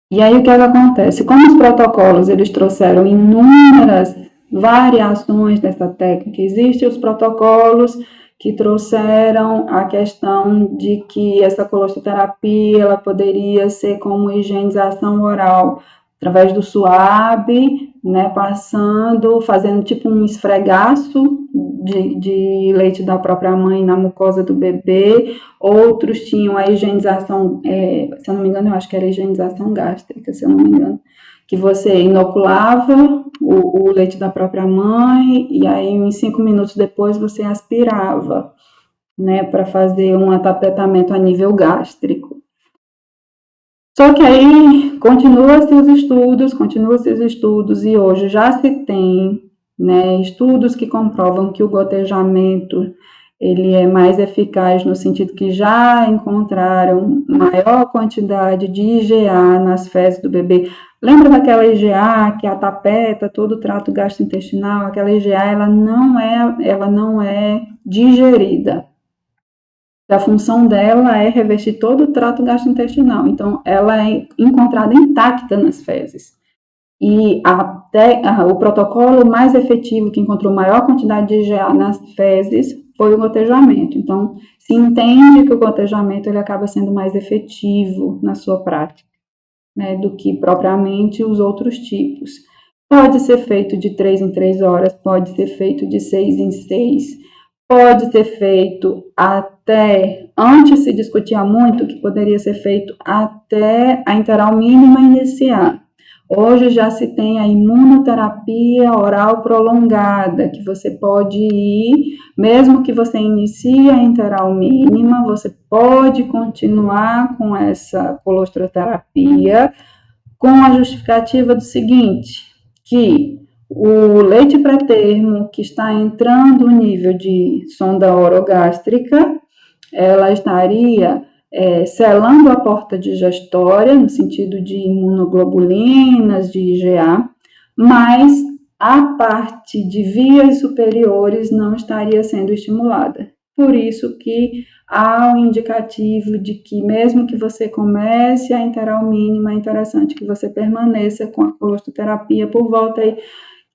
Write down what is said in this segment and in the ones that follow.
E aí o que é que acontece? Como os protocolos eles trouxeram inúmeras variações dessa técnica, existem os protocolos que trouxeram a questão de que essa colostoterapia ela poderia ser como higienização oral, através do suave, né, fazendo tipo um esfregaço de leite da própria mãe na mucosa do bebê. Outros tinham a higienização, se eu não me engano, eu acho que era higienização gástrica, se eu não me engano, que você inoculava o leite da própria mãe e aí uns 5 minutos depois você aspirava, né, para fazer um atapetamento a nível gástrico. Só que aí continua-se os estudos e hoje já se tem, né, estudos que comprovam que o gotejamento ele é mais eficaz no sentido que já encontraram maior quantidade de IgA nas fezes do bebê. Lembra daquela IgA que atapeta todo o trato gastrointestinal? Aquela IgA ela não é digerida. A função dela é revestir todo o trato gastrointestinal, então ela é encontrada intacta nas fezes. E o protocolo mais efetivo que encontrou maior quantidade de IgA nas fezes foi o gotejamento. Então, se entende que o gotejamento ele acaba sendo mais efetivo na sua prática, né, do que propriamente os outros tipos. Pode ser feito de 3 em 3 horas, pode ser feito de 6 em 6, pode ser feito até, antes se discutia muito que poderia ser feito até a interval mínima iniciar. Hoje já se tem a imunoterapia oral prolongada, que você pode ir, mesmo que você inicie a interval mínima, você pode continuar com essa colostroterapia, com a justificativa do seguinte, que o leite pré-termo que está entrando no nível de sonda orogástrica, ela estaria selando a porta digestória, no sentido de imunoglobulinas, de IgA, mas a parte de vias superiores não estaria sendo estimulada. Por isso que há um indicativo de que mesmo que você comece a interval mínima, é interessante que você permaneça com a colostoterapia por volta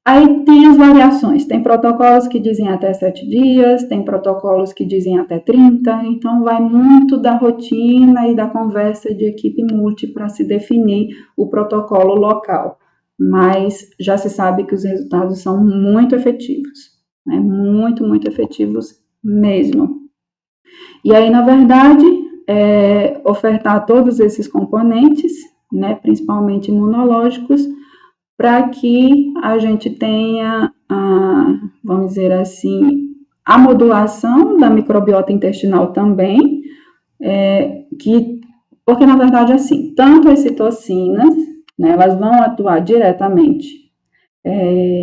Aí tem as variações, tem protocolos que dizem até 7 dias, tem protocolos que dizem até 30, então vai muito da rotina e da conversa de equipe multi para se definir o protocolo local, mas já se sabe que os resultados são muito efetivos, né? Muito efetivos mesmo. E aí, na verdade, ofertar todos esses componentes, né, principalmente imunológicos, para que a gente tenha, vamos dizer assim, a modulação da microbiota intestinal também, porque na verdade assim, tanto as citocinas, né, elas vão atuar diretamente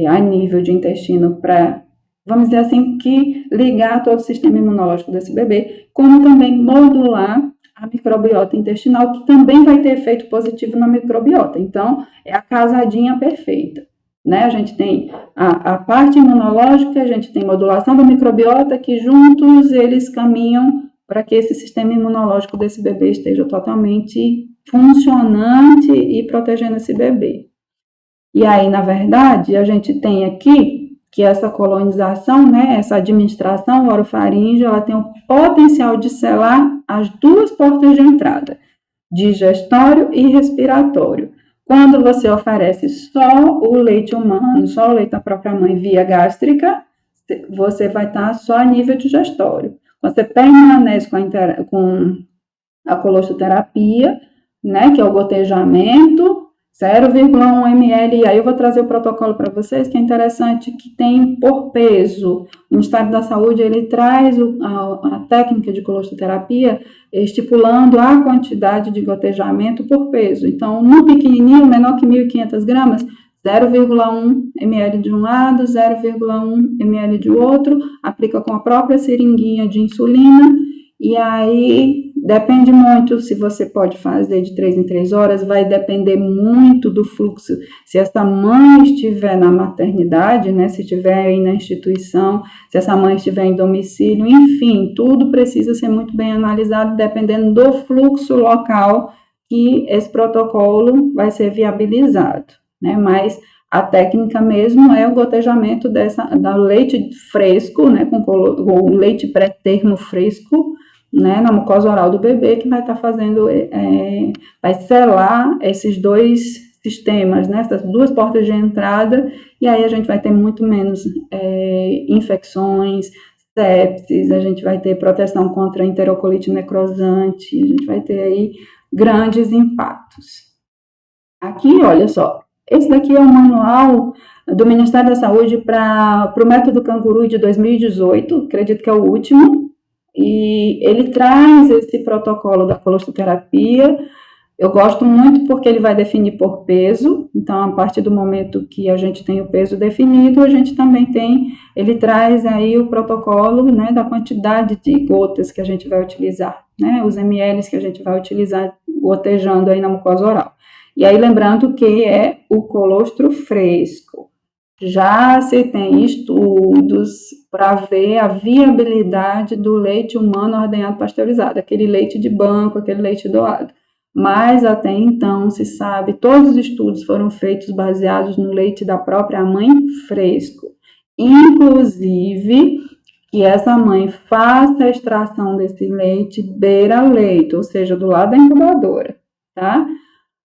a nível de intestino para, vamos dizer assim, que ligar todo o sistema imunológico desse bebê, como também modular a microbiota intestinal, que também vai ter efeito positivo na microbiota. Então, é a casadinha perfeita, né? A gente tem a parte imunológica, a gente tem modulação da microbiota, que juntos eles caminham para que esse sistema imunológico desse bebê esteja totalmente funcionante e protegendo esse bebê. E aí, na verdade, a gente tem aqui que essa colonização, né, essa administração orofaríngea, ela tem o potencial de selar as duas portas de entrada, digestório e respiratório. Quando você oferece só o leite humano, só o leite da própria mãe via gástrica, você vai estar só a nível digestório. Quando você permanece com a colostoterapia, né, que é o gotejamento, 0,1 ml, e aí eu vou trazer o protocolo para vocês, que é interessante, que tem por peso. O Ministério da Saúde, ele traz a técnica de colostoterapia estipulando a quantidade de gotejamento por peso. Então, no pequenininho, menor que 1.500 gramas, 0,1 ml de um lado, 0,1 ml de outro, aplica com a própria seringuinha de insulina, e aí depende muito se você pode fazer de 3 em 3 horas, vai depender muito do fluxo. Se essa mãe estiver na maternidade, né, se estiver aí na instituição, se essa mãe estiver em domicílio, enfim, tudo precisa ser muito bem analisado dependendo do fluxo local que esse protocolo vai ser viabilizado, né? Mas a técnica mesmo é o gotejamento da leite fresco, né, com leite pré-termo fresco, né, na mucosa oral do bebê, que vai estar fazendo, vai selar esses dois sistemas, né, essas duas portas de entrada, e aí a gente vai ter muito menos infecções, sepsis, a gente vai ter proteção contra enterocolite necrosante, a gente vai ter aí grandes impactos. Aqui, olha só, esse daqui é o manual do Ministério da Saúde para o método canguru de 2018, acredito que é o último, e ele traz esse protocolo da colostoterapia. Eu gosto muito porque ele vai definir por peso, então a partir do momento que a gente tem o peso definido, a gente também ele traz aí o protocolo, né, da quantidade de gotas que a gente vai utilizar, né, os ml que a gente vai utilizar gotejando aí na mucosa oral. E aí lembrando que é o colostro fresco. Já se tem estudos para ver a viabilidade do leite humano ordenhado pasteurizado, aquele leite de banco, aquele leite doado. Mas até então se sabe, todos os estudos foram feitos baseados no leite da própria mãe fresco. Inclusive, que essa mãe faça a extração desse leite beira-leito, ou seja, do lado da incubadora, tá?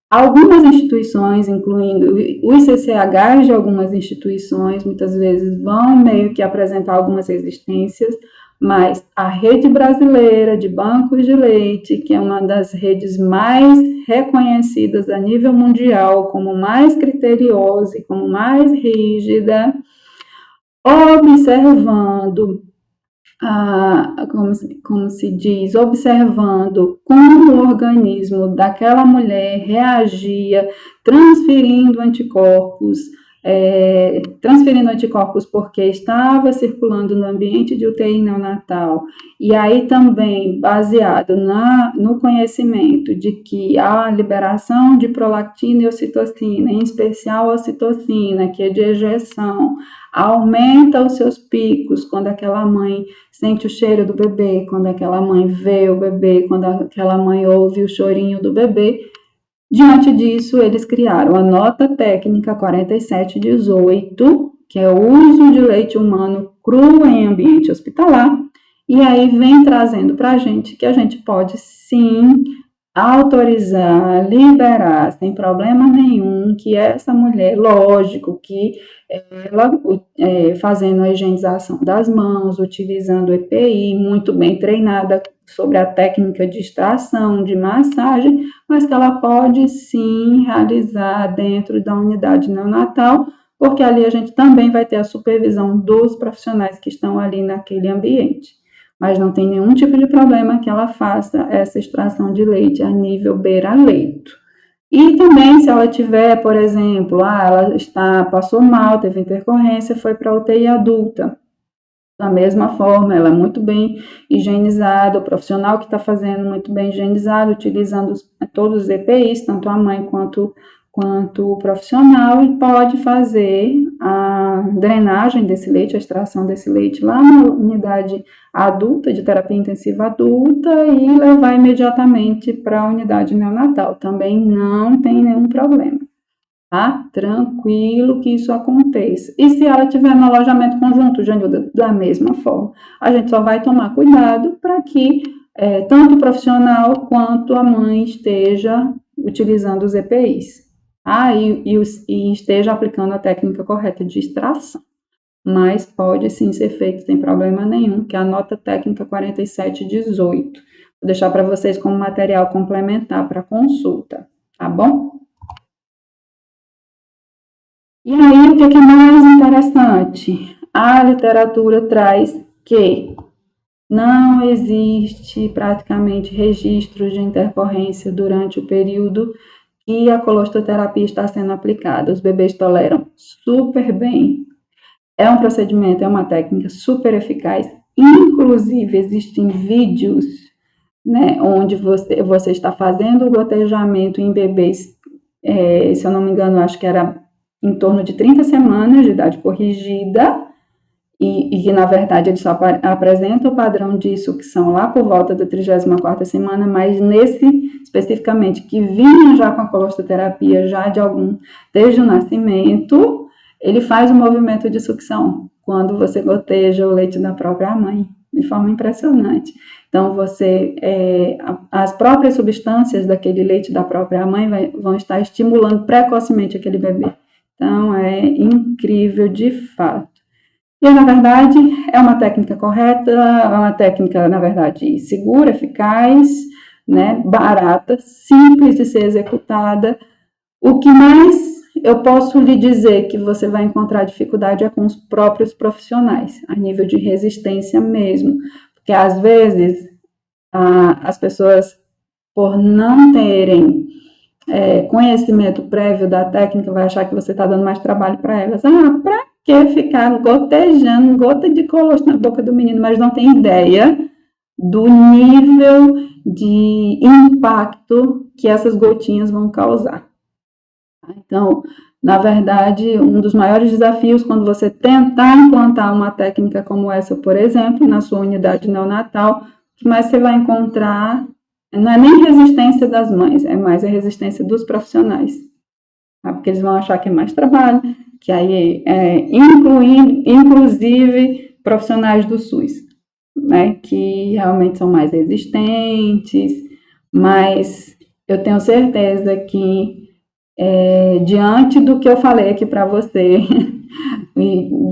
Algumas instituições, incluindo os CCHs de algumas instituições, muitas vezes vão meio que apresentar algumas resistências, mas a rede brasileira de bancos de leite, que é uma das redes mais reconhecidas a nível mundial, como mais criteriosa e como mais rígida, observando como se diz, observando como o organismo daquela mulher reagia, transferindo anticorpos porque estava circulando no ambiente de UTI neonatal, e aí também baseado no conhecimento de que a liberação de prolactina e ocitocina, em especial a ocitocina, que é de ejeção, aumenta os seus picos quando aquela mãe sente o cheiro do bebê, quando aquela mãe vê o bebê, quando aquela mãe ouve o chorinho do bebê. Diante disso, eles criaram a nota técnica 4718, que é o uso de leite humano cru em ambiente hospitalar, e aí vem trazendo para a gente que a gente pode sim autorizar, liberar, sem problema nenhum, que essa mulher, lógico que ela fazendo a higienização das mãos, utilizando EPI, muito bem treinada sobre a técnica de extração, de massagem, mas que ela pode sim realizar dentro da unidade neonatal, porque ali a gente também vai ter a supervisão dos profissionais que estão ali naquele ambiente. Mas não tem nenhum tipo de problema que ela faça essa extração de leite a nível beira-leito. E também, se ela tiver, por exemplo, ela passou mal, teve intercorrência, foi para a UTI adulta. Da mesma forma, ela é muito bem higienizada, o profissional que está fazendo muito bem higienizado, utilizando todos os EPIs, tanto a mãe quanto o profissional, e pode fazer a drenagem desse leite, a extração desse leite lá na unidade adulta, de terapia intensiva adulta, e levar imediatamente para a unidade neonatal. Também não tem nenhum problema, tá? Tranquilo que isso aconteça. E se ela tiver no alojamento conjunto, Janilda, da mesma forma, a gente só vai tomar cuidado para que tanto o profissional quanto a mãe esteja utilizando os EPIs. E esteja aplicando a técnica correta de extração. Mas pode sim ser feito sem problema nenhum, que é a nota técnica 4718. Vou deixar para vocês como material complementar para consulta, tá bom? E aí, o que é mais interessante? A literatura traz que não existe praticamente registro de intercorrência durante o período que a colostoterapia está sendo aplicada. Os bebês toleram super bem. É um procedimento, é uma técnica super eficaz. Inclusive, existem vídeos, né, onde você está fazendo o gotejamento em bebês, se eu não me engano, acho que era em torno de 30 semanas de idade corrigida, e que, na verdade, ele só apresenta o padrão de sucção lá por volta da 34ª semana, mas nesse, especificamente, que vinha já com a colostoterapia já desde o nascimento, ele faz o movimento de sucção, quando você goteja o leite da própria mãe, de forma impressionante. Então, as próprias substâncias daquele leite da própria mãe vão estar estimulando precocemente aquele bebê. Então, é incrível de fato. E, na verdade, é uma técnica correta, é uma técnica, na verdade, segura, eficaz, né, barata, simples de ser executada. O que mais eu posso lhe dizer que você vai encontrar dificuldade é com os próprios profissionais, a nível de resistência mesmo. Porque, às vezes, as pessoas, por não terem conhecimento prévio da técnica, vai achar que você está dando mais trabalho para elas. Para que ficar gotejando gota de colostro na boca do menino, mas não tem ideia do nível de impacto que essas gotinhas vão causar. Então, na verdade, um dos maiores desafios quando você tentar implantar uma técnica como essa, por exemplo, na sua unidade neonatal, o que mais você vai encontrar não é nem resistência das mães, é mais a resistência dos profissionais. Tá? Porque eles vão achar que é mais trabalho, que aí inclusive profissionais do SUS, né, que realmente são mais resistentes, mas eu tenho certeza que diante do que eu falei aqui para você,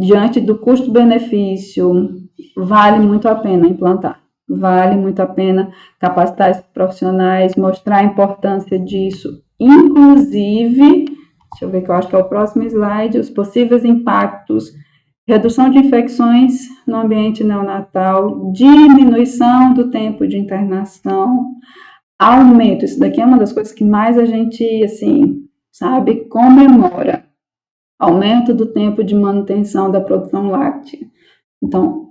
diante do custo-benefício, vale muito a pena implantar. Vale muito a pena capacitar esses profissionais, mostrar a importância disso, inclusive, deixa eu ver que eu acho que é o próximo slide, os possíveis impactos, redução de infecções no ambiente neonatal, diminuição do tempo de internação, aumento, isso daqui é uma das coisas que mais a gente, assim, sabe, comemora, aumento do tempo de manutenção da produção láctea. Então,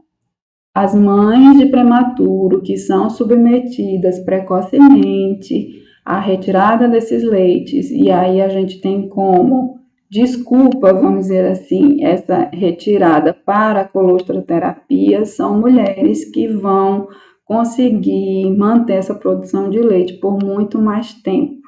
as mães de prematuro que são submetidas precocemente à retirada desses leites, e aí a gente tem como desculpa, vamos dizer assim, essa retirada para a colostroterapia, são mulheres que vão conseguir manter essa produção de leite por muito mais tempo.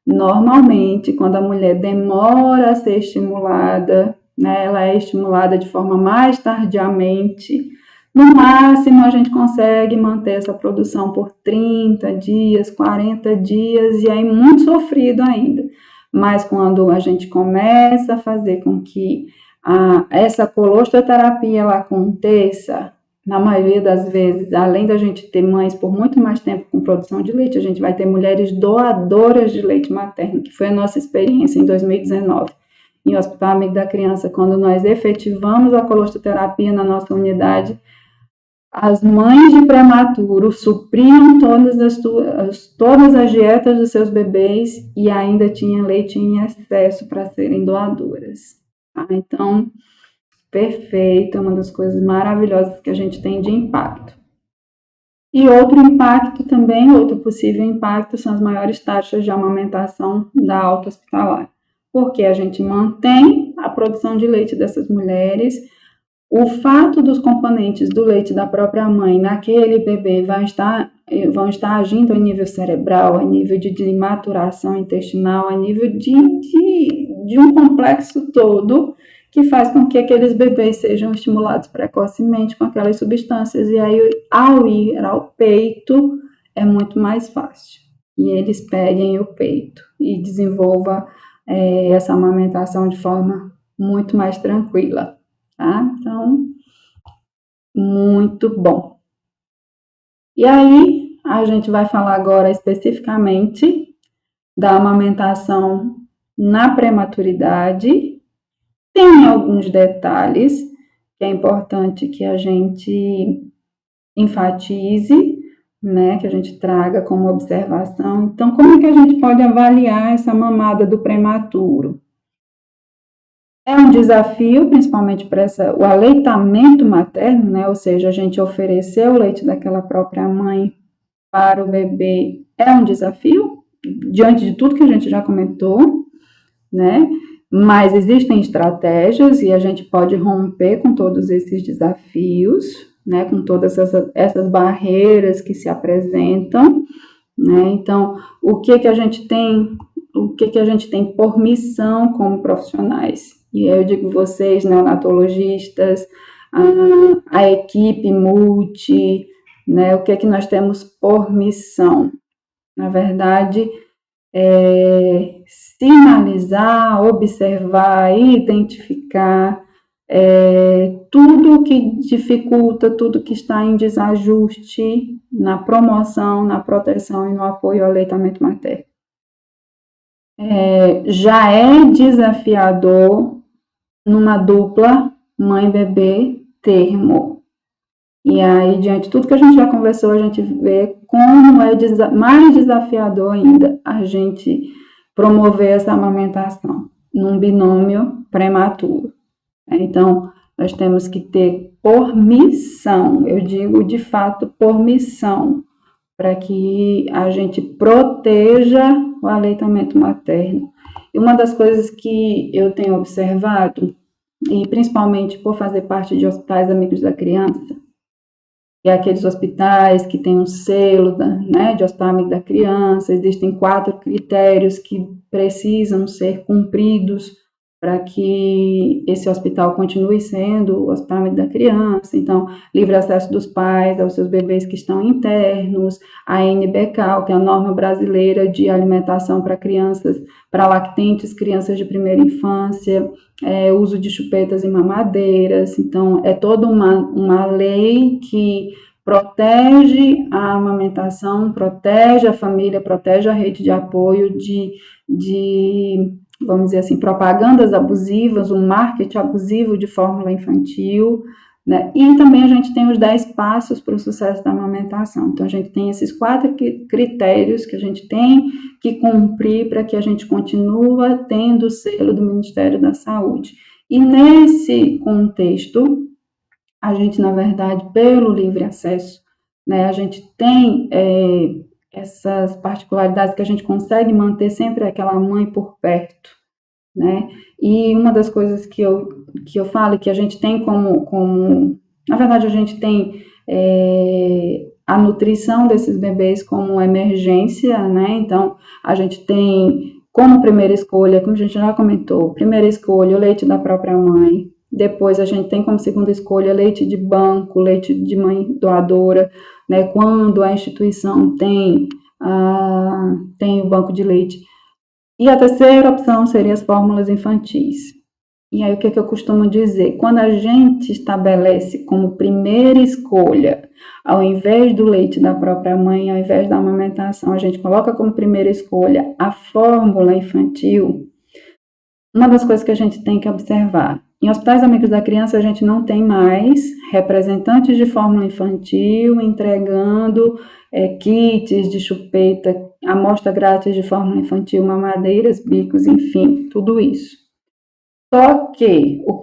Normalmente, quando a mulher demora a ser estimulada, né, ela é estimulada de forma mais tardiamente. No máximo, a gente consegue manter essa produção por 30 dias, 40 dias, e aí muito sofrido ainda. Mas quando a gente começa a fazer com que essa colostroterapia ela aconteça, na maioria das vezes, além da gente ter mães por muito mais tempo com produção de leite, a gente vai ter mulheres doadoras de leite materno, que foi a nossa experiência em 2019. Em Hospital Amigo da Criança, quando nós efetivamos a colostroterapia na nossa unidade, as mães de prematuro supriam todas as dietas dos seus bebês e ainda tinha leite em excesso para serem doadoras. Tá? Então, perfeito, é uma das coisas maravilhosas que a gente tem de impacto. E outro impacto também, outro possível impacto, são as maiores taxas de amamentação da alta hospitalar. Porque a gente mantém a produção de leite dessas mulheres. O fato dos componentes do leite da própria mãe naquele bebê vão estar agindo a nível cerebral, a nível de maturação intestinal, a nível de um complexo todo que faz com que aqueles bebês sejam estimulados precocemente com aquelas substâncias. E aí, ao ir ao peito, é muito mais fácil. E eles peguem o peito e desenvolvam essa amamentação de forma muito mais tranquila. Tá? Então, muito bom. E aí, a gente vai falar agora especificamente da amamentação na prematuridade. Tem alguns detalhes que é importante que a gente enfatize, né, que a gente traga como observação. Então, como é que a gente pode avaliar essa mamada do prematuro? É um desafio, principalmente para o aleitamento materno, né? Ou seja, a gente oferecer o leite daquela própria mãe para o bebê é um desafio, diante de tudo que a gente já comentou, né? Mas existem estratégias e a gente pode romper com todos esses desafios, né, com todas essas barreiras que se apresentam, né? Então, o que a gente tem por missão como profissionais? E aí eu digo vocês, neonatologistas, a equipe multi, né? O que nós temos por missão? Na verdade, sinalizar, observar, identificar tudo que dificulta, tudo que está em desajuste na promoção, na proteção e no apoio ao aleitamento materno. Já é desafiador numa dupla mãe-bebê termo. E aí, diante de tudo que a gente já conversou, a gente vê como é mais desafiador ainda a gente promover essa amamentação num binômio prematuro. Então, nós temos que ter por missão, eu digo de fato por missão, para que a gente proteja o aleitamento materno. E uma das coisas que eu tenho observado, e principalmente por fazer parte de hospitais amigos da criança, e aqueles hospitais que têm um selo, né, de hospital amigo da criança, existem 4 critérios que precisam ser cumpridos para que esse hospital continue sendo o hospital amigo da criança. Então, livre acesso dos pais aos seus bebês que estão internos, a NBCAL, que é a norma brasileira de alimentação para crianças, para lactentes, crianças de primeira infância, uso de chupetas e mamadeiras. Então, é toda uma lei que protege a amamentação, protege a família, protege a rede de apoio de vamos dizer assim, propagandas abusivas, o marketing abusivo de fórmula infantil, né? E também a gente tem os 10 passos para o sucesso da amamentação. Então, a gente tem esses 4 critérios que a gente tem que cumprir para que a gente continue tendo o selo do Ministério da Saúde. E nesse contexto, a gente, na verdade, pelo livre acesso, né, a gente tem essas particularidades que a gente consegue manter sempre aquela mãe por perto, né? E uma das coisas que eu falo que a gente tem como na verdade, a gente tem a nutrição desses bebês como emergência, né? Então, a gente tem como primeira escolha, como a gente já comentou, primeira escolha, o leite da própria mãe. Depois, a gente tem como segunda escolha leite de banco, leite de mãe doadora, né? Quando a instituição tem o banco de leite. E a terceira opção seria as fórmulas infantis. E aí, o que eu costumo dizer? Quando a gente estabelece como primeira escolha, ao invés do leite da própria mãe, ao invés da amamentação, a gente coloca como primeira escolha a fórmula infantil, uma das coisas que a gente tem que observar, em hospitais amigos da criança, a gente não tem mais representantes de fórmula infantil entregando kits de chupeta, amostra grátis de fórmula infantil, mamadeiras, bicos, enfim, tudo isso. Só que, o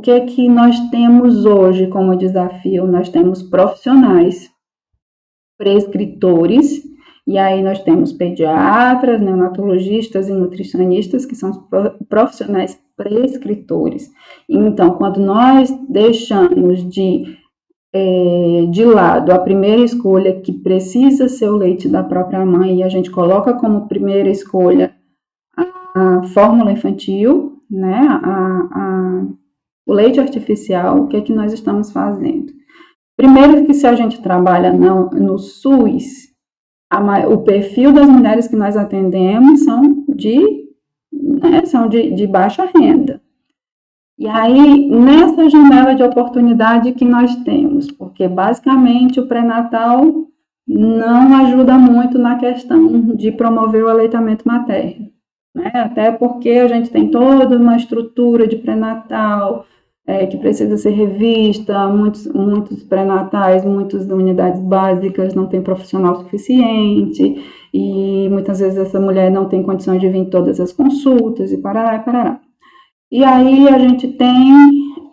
que nós temos hoje como desafio? Nós temos profissionais, prescritores, e aí nós temos pediatras, neonatologistas e nutricionistas, que são os profissionais prescritores. Então, quando nós deixamos de lado a primeira escolha, que precisa ser o leite da própria mãe, e a gente coloca como primeira escolha a fórmula infantil, né, o leite artificial, o que é que nós estamos fazendo? Primeiro que se a gente trabalha no SUS, o perfil das mulheres que nós atendemos são de baixa renda. E aí, nessa janela de oportunidade que nós temos, porque basicamente o pré-natal não ajuda muito na questão de promover o aleitamento materno, né? Até porque a gente tem toda uma estrutura de pré-natal que precisa ser revista, muitos pré-natais, muitas unidades básicas não tem profissional suficiente, e muitas vezes essa mulher não tem condições de vir em todas as consultas, e parará, e parará. E aí a gente tem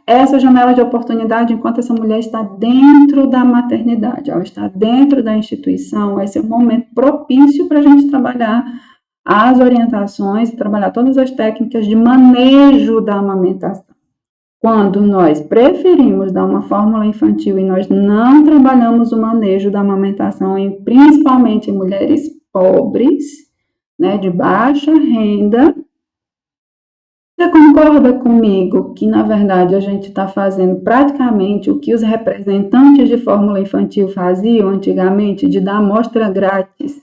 essa janela de oportunidade enquanto essa mulher está dentro da maternidade, ela está dentro da instituição, esse é um momento propício para a gente trabalhar as orientações, trabalhar todas as técnicas de manejo da amamentação. Quando nós preferimos dar uma fórmula infantil e nós não trabalhamos o manejo da amamentação, principalmente em mulheres pobres, né, de baixa renda, você concorda comigo que, na verdade, a gente está fazendo praticamente o que os representantes de fórmula infantil faziam antigamente, de dar amostra grátis?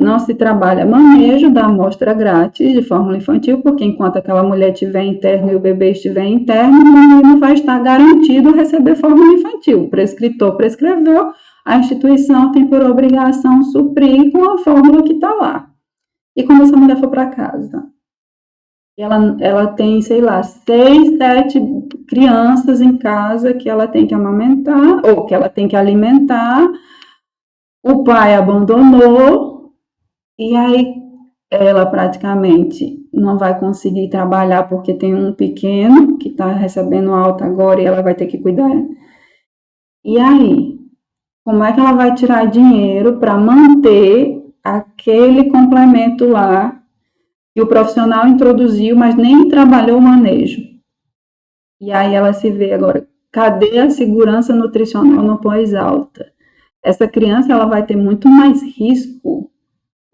Não se trabalha manejo da amostra grátis de fórmula infantil, porque enquanto aquela mulher estiver interna e o bebê estiver interno, o menino vai estar garantido a receber fórmula infantil. O prescritor prescreveu, a instituição tem por obrigação suprir com a fórmula que está lá. E quando essa mulher for para casa? Ela tem, sei lá, 6, 7 crianças em casa que ela tem que amamentar, ou que ela tem que alimentar, o pai abandonou, e aí ela praticamente não vai conseguir trabalhar porque tem um pequeno que está recebendo alta agora e ela vai ter que cuidar. E aí, como é que ela vai tirar dinheiro para manter aquele complemento lá que o profissional introduziu, mas nem trabalhou o manejo? E aí ela se vê agora, cadê a segurança nutricional no pós-alta? Essa criança ela vai ter muito mais risco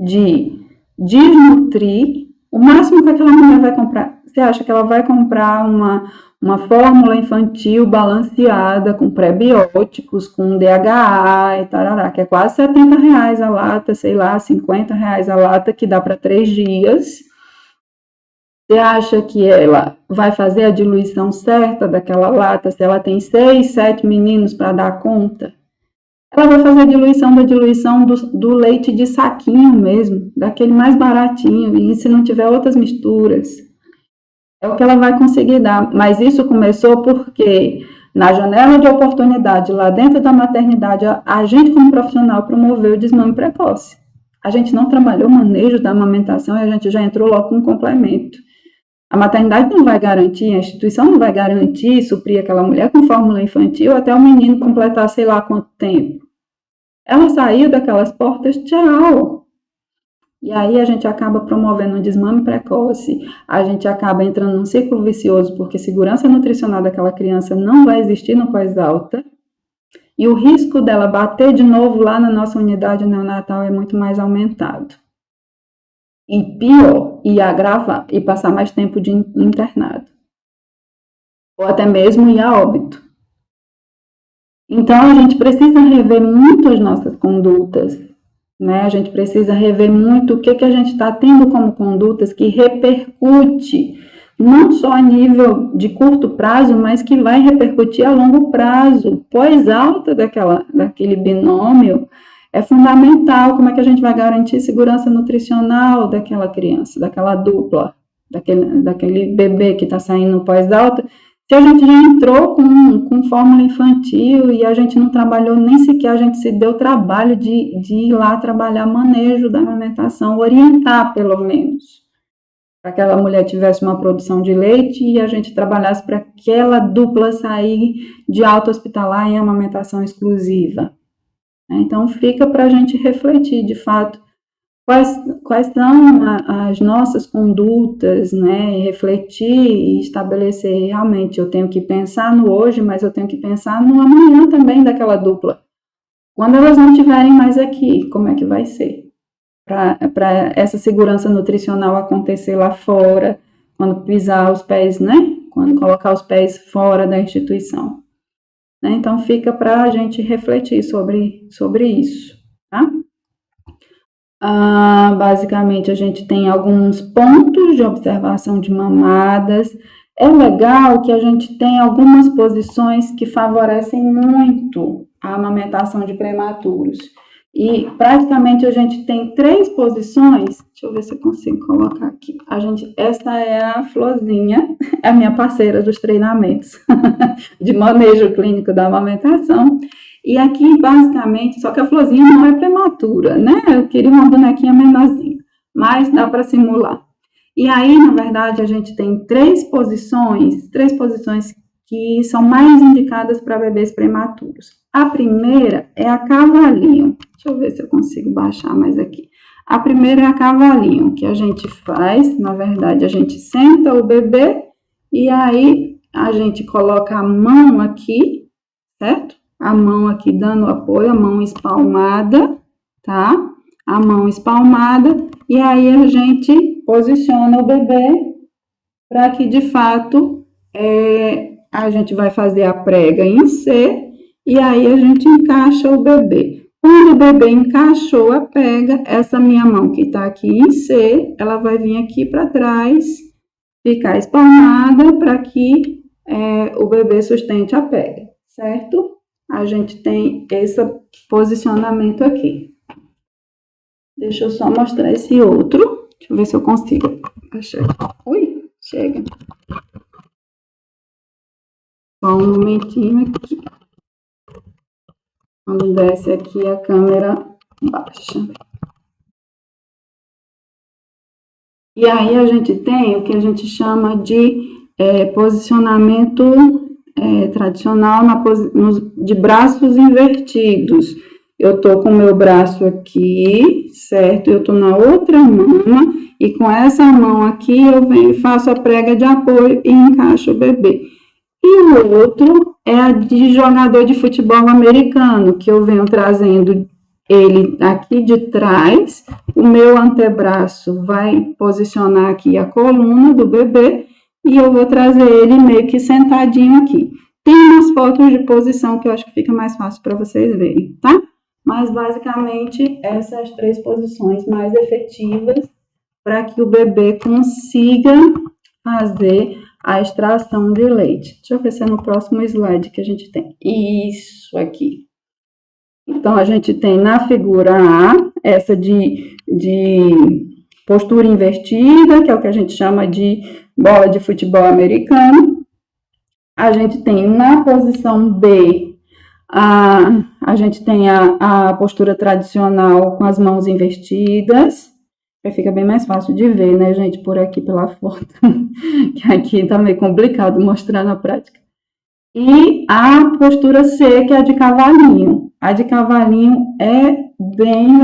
de desnutrir. O máximo que aquela mulher vai comprar, você acha que ela vai comprar uma fórmula infantil balanceada com prebióticos, com DHA e tarará, que é quase R$70 a lata, sei lá, R$50 a lata, que dá para 3 dias. Você acha que ela vai fazer a diluição certa daquela lata, se ela tem 6, 7 meninos para dar conta? Ela vai fazer a diluição do leite de saquinho mesmo, daquele mais baratinho, e se não tiver outras misturas, é o que ela vai conseguir dar. Mas isso começou porque, na janela de oportunidade, lá dentro da maternidade, a gente como profissional promoveu o desmame precoce. A gente não trabalhou o manejo da amamentação e a gente já entrou logo com um complemento. A maternidade não vai garantir, a instituição não vai garantir suprir aquela mulher com fórmula infantil até o menino completar sei lá quanto tempo. Ela saiu daquelas portas, tchau. E aí a gente acaba promovendo um desmame precoce, a gente acaba entrando num ciclo vicioso, porque segurança nutricional daquela criança não vai existir no pós-alta, e o risco dela bater de novo lá na nossa unidade neonatal é muito mais aumentado. E pior, e agravar, e passar mais tempo de internado. Ou até mesmo ir a óbito. Então, a gente precisa rever muito as nossas condutas, né? A gente precisa rever muito o que a gente está tendo como condutas que repercute, não só a nível de curto prazo, mas que vai repercutir a longo prazo. Pós-alta daquele binômio é fundamental. Como é que a gente vai garantir segurança nutricional daquela criança, daquela dupla, daquele bebê que está saindo pós-alta? Se a gente já entrou com fórmula infantil e a gente não trabalhou, nem sequer a gente se deu trabalho de ir lá trabalhar manejo da amamentação, orientar pelo menos, para que aquela mulher tivesse uma produção de leite e a gente trabalhasse para aquela dupla sair de alta hospitalar em amamentação exclusiva. Então fica para a gente refletir de fato quais são as nossas condutas, né, e refletir e estabelecer realmente, eu tenho que pensar no hoje, mas eu tenho que pensar no amanhã também daquela dupla. Quando elas não estiverem mais aqui, como é que vai ser? Para essa segurança nutricional acontecer lá fora, quando pisar os pés, né, quando colocar os pés fora da instituição. Né? Então fica para a gente refletir sobre isso, tá? Basicamente, a gente tem alguns pontos de observação de mamadas. É legal que a gente tem algumas posições que favorecem muito a amamentação de prematuros. E praticamente a gente tem 3 posições. Deixa eu ver se eu consigo colocar aqui. Essa é a Florzinha, é a minha parceira dos treinamentos de manejo clínico da amamentação. E aqui, basicamente, só que a Florzinha não é prematura, né? Eu queria uma bonequinha menorzinha, mas dá para simular. E aí, na verdade, a gente tem 3 posições que são mais indicadas para bebês prematuros. A primeira é a cavalinho. Deixa eu ver se eu consigo baixar mais aqui. A primeira é a cavalinho, que a gente faz, na verdade, a gente senta o bebê e aí a gente coloca a mão aqui, certo? A mão aqui dando apoio, a mão espalmada, tá? A mão espalmada, e aí a gente posiciona o bebê para que, de fato, a gente vai fazer a prega em C, e aí a gente encaixa o bebê. Quando o bebê encaixou a prega, essa minha mão que está aqui em C, ela vai vir aqui para trás, ficar espalmada para que o bebê sustente a prega, certo? A gente tem esse posicionamento aqui. Deixa eu só mostrar esse outro. Deixa eu ver se eu consigo achar. Ui, chega. Só um momentinho aqui. Quando desce aqui, a câmera baixa. E aí a gente tem o que a gente chama de posicionamento tradicional de braços invertidos. Eu tô com o meu braço aqui, certo? Eu tô na outra mão e com essa mão aqui eu venho e faço a prega de apoio e encaixo o bebê. E o outro é a de jogador de futebol americano, que eu venho trazendo ele aqui de trás, o meu antebraço vai posicionar aqui a coluna do bebê e eu vou trazer ele meio que sentadinho aqui. Tem umas fotos de posição que eu acho que fica mais fácil para vocês verem, tá? Mas basicamente essas 3 posições mais efetivas para que o bebê consiga fazer a extração de leite. Deixa eu ver se é no próximo slide que a gente tem. Isso aqui. Então, a gente tem na figura A, essa de postura invertida, que é o que a gente chama de bola de futebol americano. A gente tem na posição B, a gente tem a postura tradicional com as mãos invertidas. Fica bem mais fácil de ver, né, gente, por aqui pela foto, que aqui tá meio complicado mostrar na prática. E a postura C, que é a de cavalinho. A de cavalinho é bem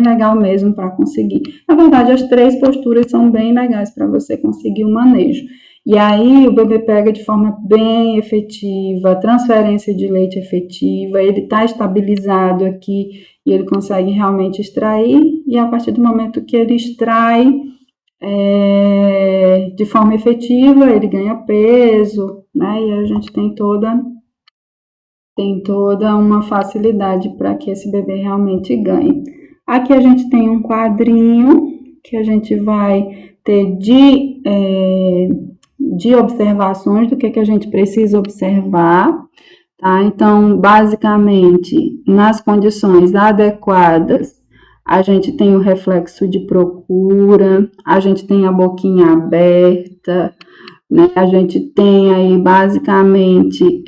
legal mesmo para conseguir. Na verdade, as 3 posturas são bem legais para você conseguir o manejo. E aí o bebê pega de forma bem efetiva, transferência de leite efetiva, ele está estabilizado aqui e ele consegue realmente extrair, e a partir do momento que ele extrai de forma efetiva, ele ganha peso, né? E a gente tem toda uma facilidade para que esse bebê realmente ganhe. Aqui a gente tem um quadrinho que a gente vai ter de observações do que a gente precisa observar, tá? Então, basicamente, nas condições adequadas, a gente tem o reflexo de procura, a gente tem a boquinha aberta, né? A gente tem aí, basicamente,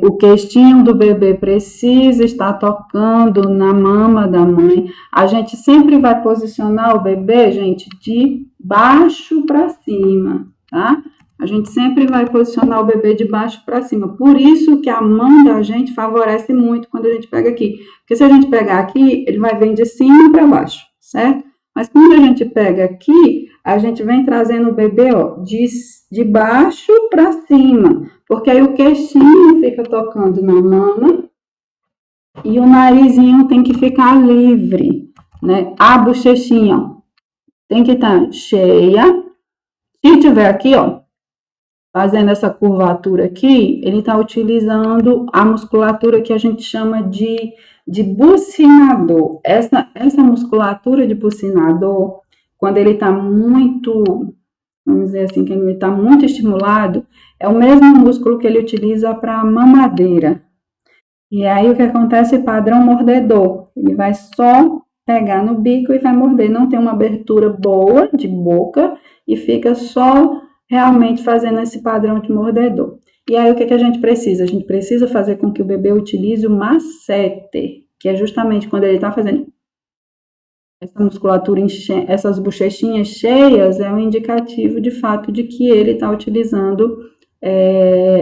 o queixinho do bebê precisa estar tocando na mama da mãe. A gente sempre vai posicionar o bebê, gente, de baixo para cima, tá? A gente sempre vai posicionar o bebê de baixo para cima. Por isso que a mão da gente favorece muito quando a gente pega aqui. Porque se a gente pegar aqui, ele vai vir de cima para baixo, certo? Mas quando a gente pega aqui, a gente vem trazendo o bebê, ó, de baixo para cima. Porque aí o queixinho fica tocando na mama e o narizinho tem que ficar livre, né? A bochechinha, ó, tem que estar cheia. Se tiver aqui, ó, fazendo essa curvatura aqui, ele está utilizando a musculatura que a gente chama de bucinador. Essa musculatura de bucinador, quando ele está muito, vamos dizer assim, que ele está muito estimulado, é o mesmo músculo que ele utiliza para a mamadeira. E aí o que acontece? Padrão mordedor. Ele vai só pegar no bico e vai morder. Não tem uma abertura boa de boca e fica só realmente fazendo esse padrão de mordedor. E aí o que a gente precisa? A gente precisa fazer com que o bebê utilize o masseter, que é justamente quando ele está fazendo essa musculatura, essas bochechinhas cheias, é um indicativo de fato de que ele está utilizando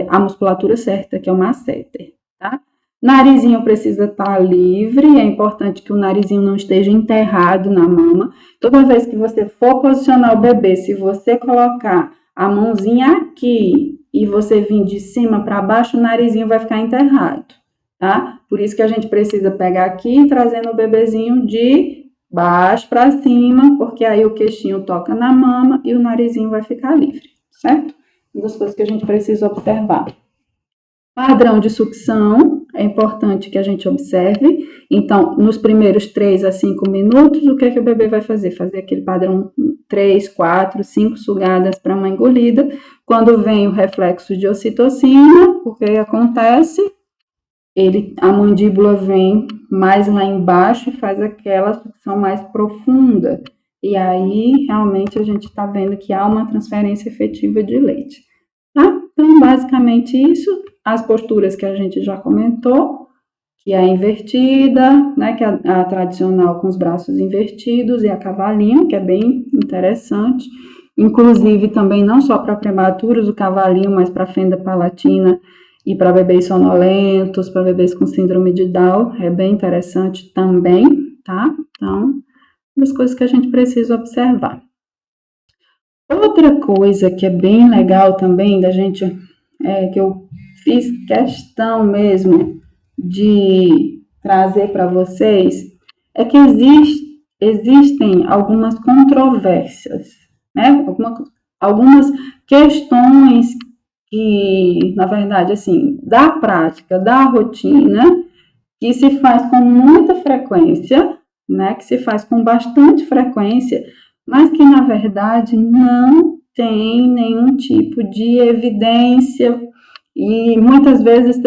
a musculatura certa, que é o masseter, tá? Narizinho precisa estar livre, é importante que o narizinho não esteja enterrado na mama. Toda vez que você for posicionar o bebê, se você colocar a mãozinha aqui e você vir de cima para baixo, o narizinho vai ficar enterrado, tá? Por isso que a gente precisa pegar aqui, trazendo o bebezinho de baixo para cima, porque aí o queixinho toca na mama e o narizinho vai ficar livre, certo? Uma das coisas que a gente precisa observar. Padrão de sucção, é importante que a gente observe. Então, nos primeiros 3 a 5 minutos, o que é que o bebê vai fazer? Fazer aquele padrão 3, 4, 5 sugadas para uma engolida. Quando vem o reflexo de ocitocina, o que acontece? A mandíbula vem mais lá embaixo e faz aquela sucção mais profunda. E aí, realmente, a gente está vendo que há uma transferência efetiva de leite. Tá? Então, basicamente isso. As posturas que a gente já comentou, que é a invertida, né, que é a tradicional com os braços invertidos, e a cavalinho, que é bem interessante. Inclusive, também não só para prematuros, o cavalinho, mas para fenda palatina e para bebês sonolentos, para bebês com síndrome de Down, é bem interessante também, tá? Então, as coisas que a gente precisa observar. Outra coisa que é bem legal também da gente, que eu fiz questão mesmo de trazer para vocês, é que existem algumas controvérsias, né? Algumas questões que, na verdade, assim, da prática, da rotina, que se faz com muita frequência, né? Que se faz com bastante frequência, mas que, na verdade, não tem nenhum tipo de evidência e muitas vezes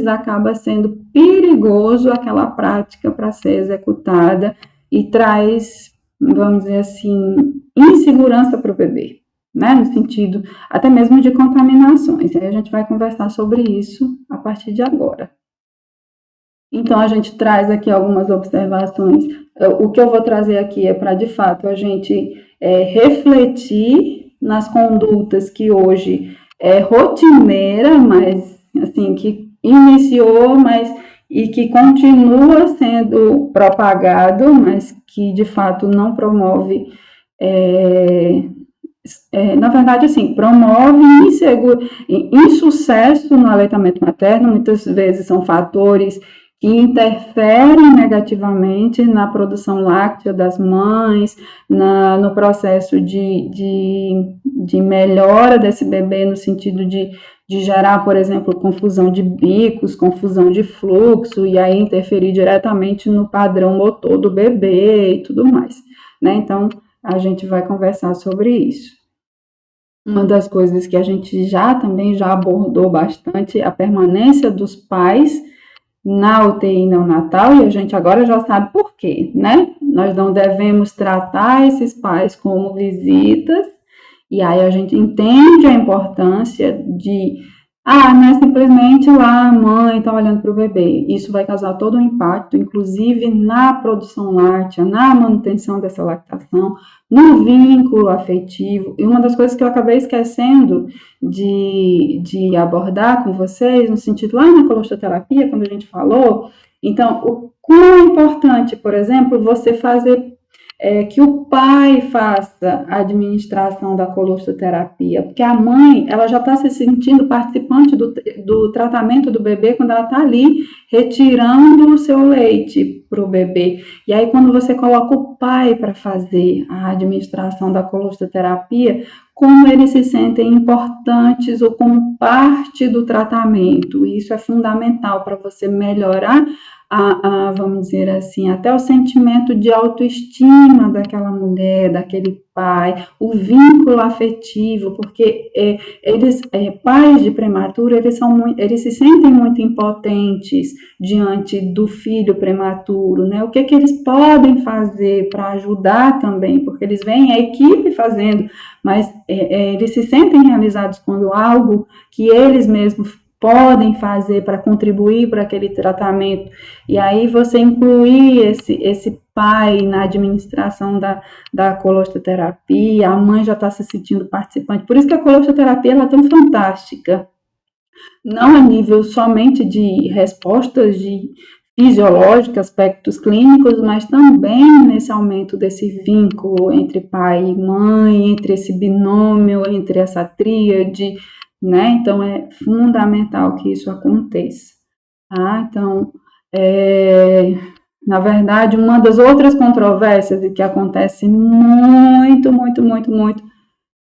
acaba sendo perigoso aquela prática para ser executada e traz, vamos dizer assim, insegurança para o bebê, né? No sentido até mesmo de contaminações. Aí a gente vai conversar sobre isso a partir de agora. Então, a gente traz aqui algumas observações. O que eu vou trazer aqui é para, de fato, a gente refletir nas condutas que hoje é rotineira, mas, assim, que iniciou, mas e que continua sendo propagado, mas que, de fato, não promove, na verdade, assim, promove insucesso no aleitamento materno. Muitas vezes são fatores que interferem negativamente na produção láctea das mães, no processo de melhora desse bebê, no sentido de gerar, por exemplo, confusão de bicos, confusão de fluxo, e aí interferir diretamente no padrão motor do bebê e tudo mais, né? Então, a gente vai conversar sobre isso. Uma das coisas que a gente também já abordou bastante é a permanência dos pais na UTI neonatal, e a gente agora já sabe por quê, né? Nós não devemos tratar esses pais como visitas, e aí a gente entende a importância de, não é simplesmente lá a mãe está olhando para o bebê. Isso vai causar todo um impacto, inclusive na produção láctea, na manutenção dessa lactação, no vínculo afetivo. E uma das coisas que eu acabei esquecendo de abordar com vocês, no sentido lá na colostoterapia, quando a gente falou, então, o quão é importante, por exemplo, você fazer que o pai faça a administração da colostoterapia, porque a mãe, ela já está se sentindo participante do tratamento do bebê quando ela está ali retirando o seu leite para o bebê. E aí, quando você coloca o pai para fazer a administração da colostoterapia, como eles se sentem importantes ou como parte do tratamento. Isso é fundamental para você melhorar vamos dizer assim, até o sentimento de autoestima daquela mulher, daquele pai, o vínculo afetivo, porque pais de prematuro, eles se sentem muito impotentes diante do filho prematuro, né? O que eles podem fazer para ajudar também, porque eles veem a equipe fazendo, mas eles se sentem realizados quando algo que eles mesmos podem fazer para contribuir para aquele tratamento. E aí você incluir esse pai na administração da colostoterapia, a mãe já está se sentindo participante. Por isso que a colostoterapia ela é tão fantástica. não a nível somente de respostas fisiológicas, aspectos clínicos, mas também nesse aumento desse vínculo entre pai e mãe, entre esse binômio, entre essa tríade, né? Então, é fundamental que isso aconteça, tá? Então, na verdade, uma das outras controvérsias que acontece muito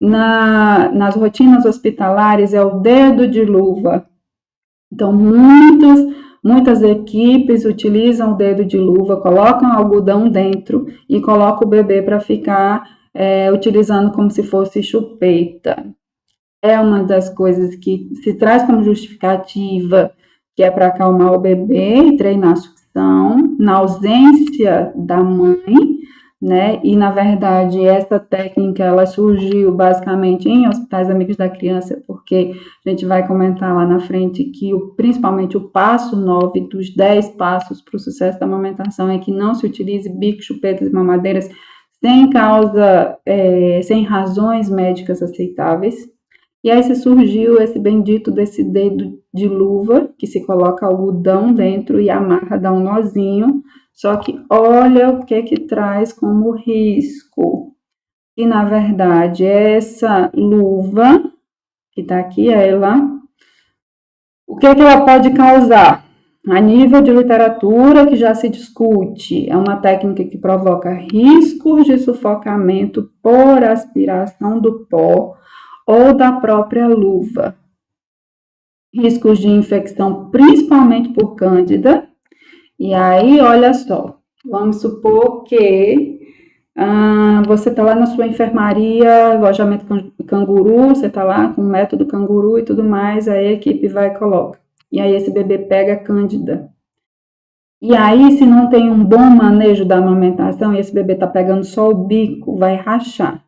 nas rotinas hospitalares é o dedo de luva. Então, muitas equipes utilizam o dedo de luva, colocam algodão dentro e colocam o bebê para ficar utilizando como se fosse chupeta. É uma das coisas que se traz como justificativa, que é para acalmar o bebê e treinar a sucção, na ausência da mãe, né? E, na verdade, essa técnica, ela surgiu basicamente em hospitais amigos da criança, porque a gente vai comentar lá na frente que, principalmente, o passo 9 dos 10 passos para o sucesso da amamentação é que não se utilize bico, chupetas e mamadeiras sem razões médicas aceitáveis. E aí surgiu esse bendito desse dedo de luva, que se coloca algodão dentro e amarra, dá um nozinho. Só que olha o que traz como risco. E, na verdade, essa luva, que está aqui, o que ela pode causar? A nível de literatura que já se discute, é uma técnica que provoca riscos de sufocamento por aspiração do pó ou da própria luva. Riscos de infecção, principalmente por cândida. E aí, olha só, vamos supor que você está lá na sua enfermaria, alojamento canguru, você está lá com o método canguru e tudo mais, aí a equipe vai e coloca. E aí esse bebê pega cândida. E aí, se não tem um bom manejo da amamentação, e esse bebê está pegando só o bico, vai rachar. O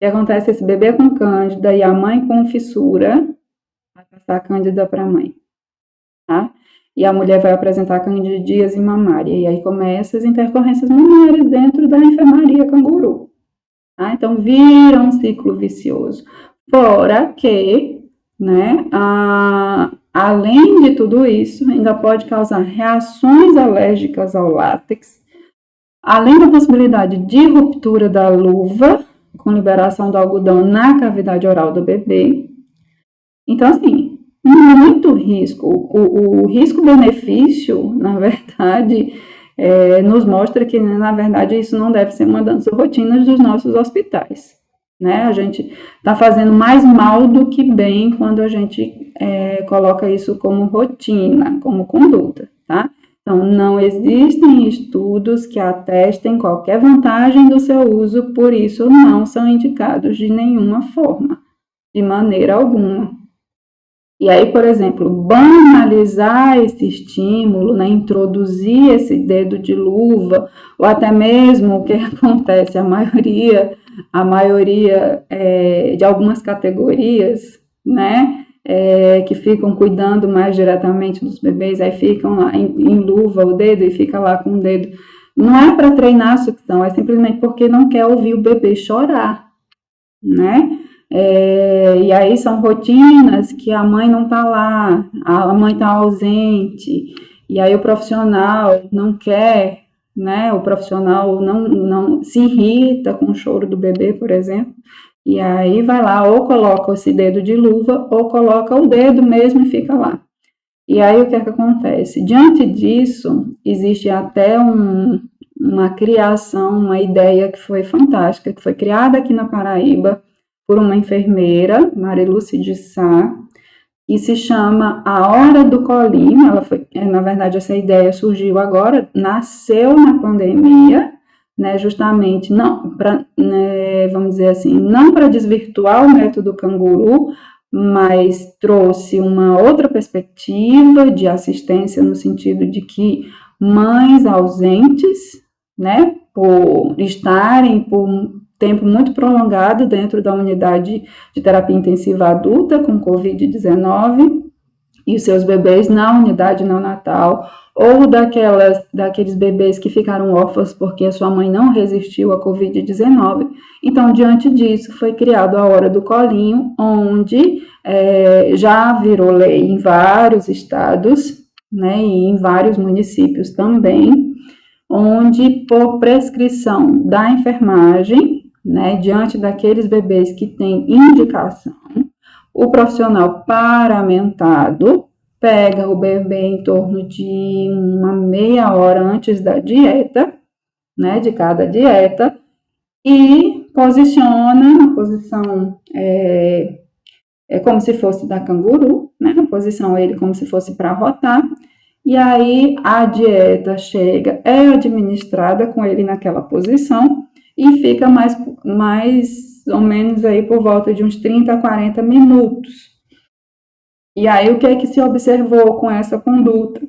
que acontece? Esse bebê com cândida e a mãe com fissura, vai passar a cândida para a mãe, tá? E a mulher vai apresentar candidíase mamária. E aí começam as intercorrências mamárias dentro da enfermaria canguru. Tá? Então, vira um ciclo vicioso. Fora que, né, além de tudo isso, ainda pode causar reações alérgicas ao látex, além da possibilidade de ruptura da luva, com liberação do algodão na cavidade oral do bebê. Então, assim, muito risco. O risco-benefício, na verdade, nos mostra que, na verdade, isso não deve ser uma das rotinas dos nossos hospitais, né? A gente está fazendo mais mal do que bem quando a gente coloca isso como rotina, como conduta, tá? Então, não existem estudos que atestem qualquer vantagem do seu uso, por isso não são indicados de nenhuma forma, de maneira alguma. E aí, por exemplo, banalizar esse estímulo, né, introduzir esse dedo de luva, ou até mesmo o que acontece, a maioria de algumas categorias, né, que ficam cuidando mais diretamente dos bebês, aí ficam lá em luva o dedo e fica lá com o dedo. Não é para treinar a sucção, é simplesmente porque não quer ouvir o bebê chorar, né? E aí são rotinas que a mãe não está lá, a mãe está ausente, e aí o profissional não quer, né? O profissional não se irrita com o choro do bebê, por exemplo, e aí vai lá, ou coloca esse dedo de luva, ou coloca o dedo mesmo e fica lá. E aí o que acontece? Diante disso, existe até uma criação, uma ideia que foi fantástica, que foi criada aqui na Paraíba, por uma enfermeira, Mariluce de Sá, que se chama A Hora do Colinho. Ela foi, na verdade, essa ideia surgiu agora, nasceu na pandemia, né, justamente não para, vamos dizer assim, não para desvirtuar o método canguru, mas trouxe uma outra perspectiva de assistência no sentido de que mães ausentes, né, por estarem por tempo muito prolongado dentro da unidade de terapia intensiva adulta com Covid-19 e os seus bebês na unidade neonatal, ou daqueles bebês que ficaram órfãos porque a sua mãe não resistiu à Covid-19. Então, diante disso, foi criado a Hora do Colinho, onde já virou lei em vários estados, né, e em vários municípios também, onde por prescrição da enfermagem, né, diante daqueles bebês que têm indicação, o profissional paramentado pega o bebê em torno de uma meia hora antes da dieta, né, de cada dieta, e posiciona na posição como se fosse da canguru, né, na posição ele como se fosse para rotar, e aí a dieta chega, é administrada com ele naquela posição e fica mais ou menos aí por volta de uns 30 a 40 minutos. E aí o que é que se observou com essa conduta?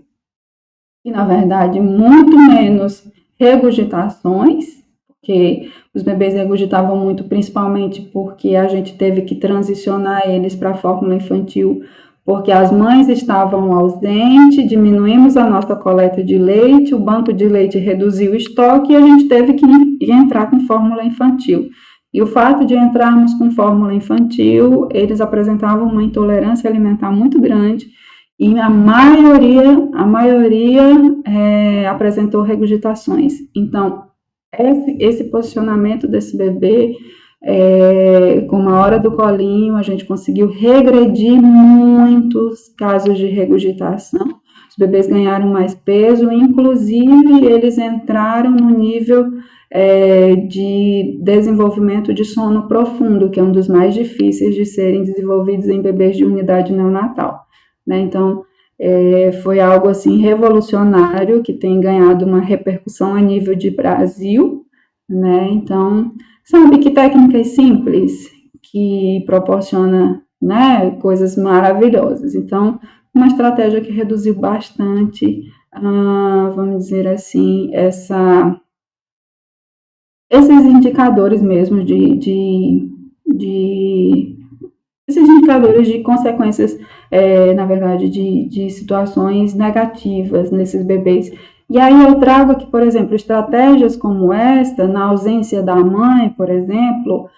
E na verdade muito menos regurgitações, porque os bebês regurgitavam muito, principalmente porque a gente teve que transicionar eles para a fórmula infantil, porque as mães estavam ausentes, diminuímos a nossa coleta de leite, o banco de leite reduziu o estoque e a gente teve que entrar com fórmula infantil. E o fato de entrarmos com fórmula infantil, eles apresentavam uma intolerância alimentar muito grande e a maioria apresentou regurgitações. Então, esse posicionamento desse bebê, com uma hora do colinho, a gente conseguiu regredir muitos casos de regurgitação. Os bebês ganharam mais peso, inclusive eles entraram no nível de desenvolvimento de sono profundo, que é um dos mais difíceis de serem desenvolvidos em bebês de unidade neonatal, né? Então, foi algo assim revolucionário, que tem ganhado uma repercussão a nível de Brasil, né? Então, sabe que técnicas simples que proporciona, né, coisas maravilhosas. Então, uma estratégia que reduziu bastante, vamos dizer assim, esses indicadores mesmo esses indicadores de consequências, na verdade, de situações negativas nesses bebês. E aí eu trago aqui, por exemplo, estratégias como esta, na ausência da mãe, por exemplo,